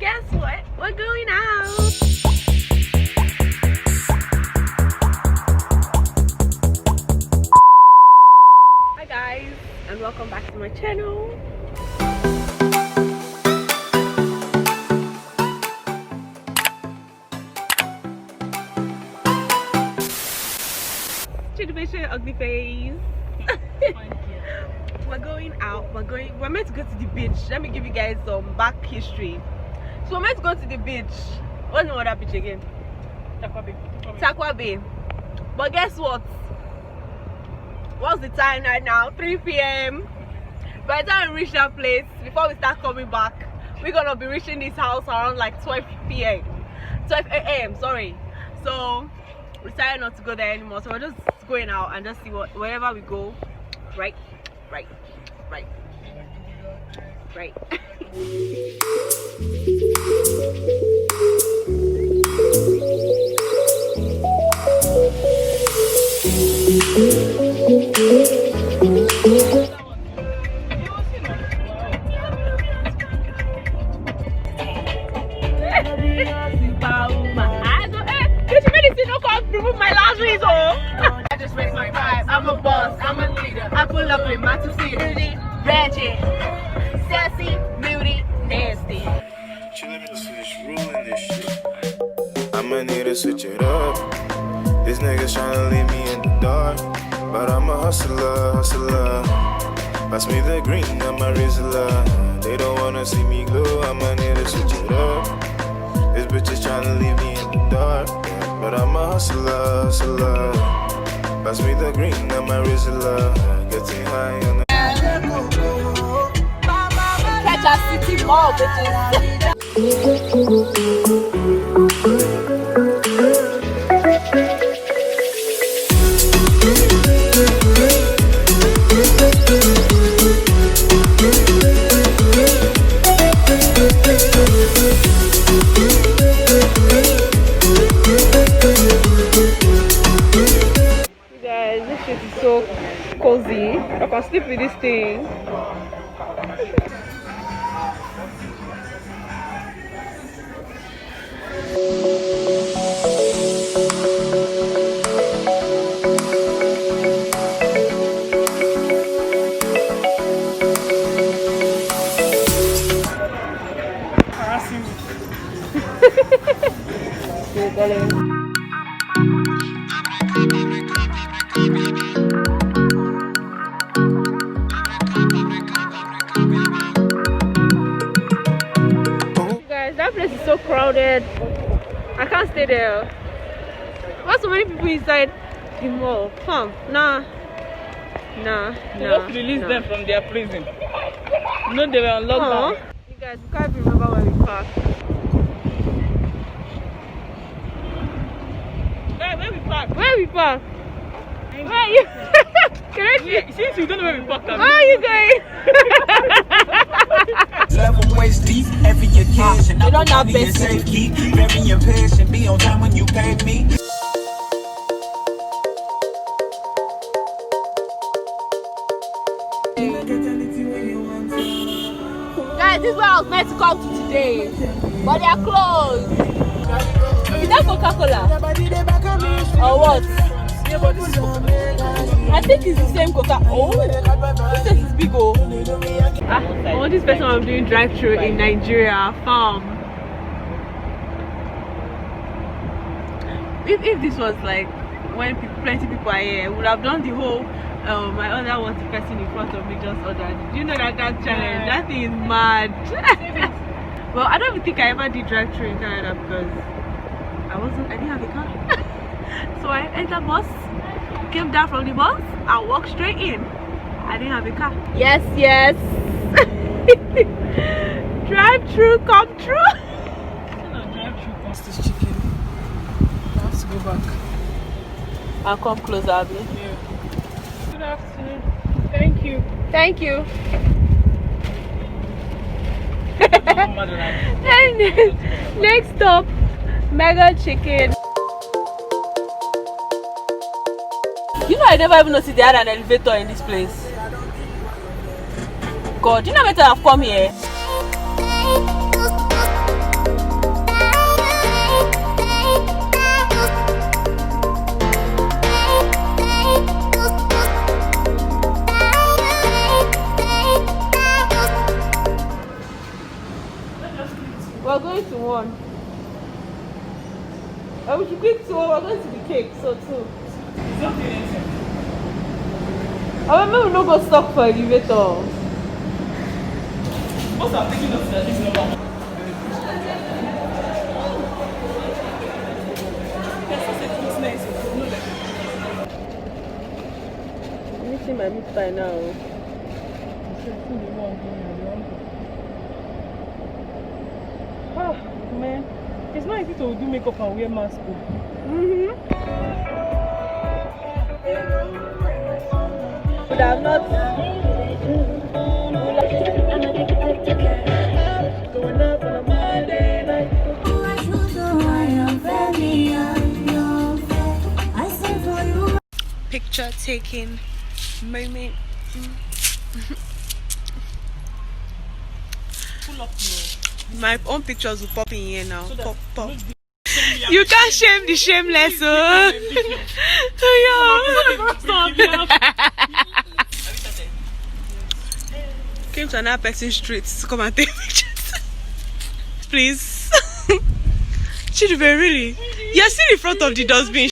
guess what? We're going out. Hi guys, and welcome back to my channel. Ugly face. We're going out. We're meant to go to the beach. Let me give you guys some back history. So we're meant to go to the beach. What's the name of that beach again? Takwa Bay. But guess what? What's the time right now? 3 p.m. By the time we reach that place, before we start coming back, we're gonna be reaching this house around like 12 p.m. 12 a.m. sorry. So we decided not to go there anymore. So we're just going out and just see wherever we go. Right. Remove my last reason. I just raised my vibe. I'm a boss, I'm a leader. I pull up in my two-seater. Ratchet, sassy, beauty, nasty. I'ma need to switch it up. These niggas tryna leave me in the dark, but I'm a hustler. Pass me the green, I'm a Rizla. They don't wanna see me glow. I'ma need to switch it up. These bitches tryna leave me in the dark, but I'm a hustler. Pass me the green, I'm a Rizla. Getting high on the catch a city mall, bitches. This is so cozy. I can sleep with this thing. Guys, that place is so crowded. I can't stay there. Why so many people inside the mall? Come, nah. Just release them from their prison. No, they were on lockdown. You guys, we can't even remember where we parked. Where we parked? Where are you? Since you don't know where we parked, where are you going? Level waist deep, every occasion. You don't have best. Keep very impatient. Be on time when you pay me. Guys, this is where I was meant to come to today, but they are closed. Is that Coca-Cola? Or what? I think it's the same Coca. Oh, this is big. Oh, this person I'm doing drive-through in Nigeria, farm. If this was like when plenty people are here, I would have done the whole my other one person in front of me just ordered. Do you know that challenge? Yeah. That thing is mad. Well, I don't even think I ever did drive-through in Canada because I didn't have a car. So I entered bus, came down from the bus, and walked straight in. I didn't have a car. Yes. Drive-through come true. What's this chicken? I have to go back. I'll come closer, Abby. Yeah. Good afternoon. Thank you. Next stop, mega chicken. You know, I never even noticed they had an elevator in this place. God, you know better have come here. We're going to one. And we should quick to we're going to the cake, so too. It's not anything. I remember we don't go stock for elevator. Most are taking us to this number. I'm missing my meat pie now. Ah, man. It's not easy to do makeup and wear mask. But I'm not. Picture taking moment. Pull up your. My own pictures will pop in here now. Pop, pop. You can't shame the shameless. Oh. Came to another person's street to come and take pictures. Please. Should be really. You're still in front of the dustbin.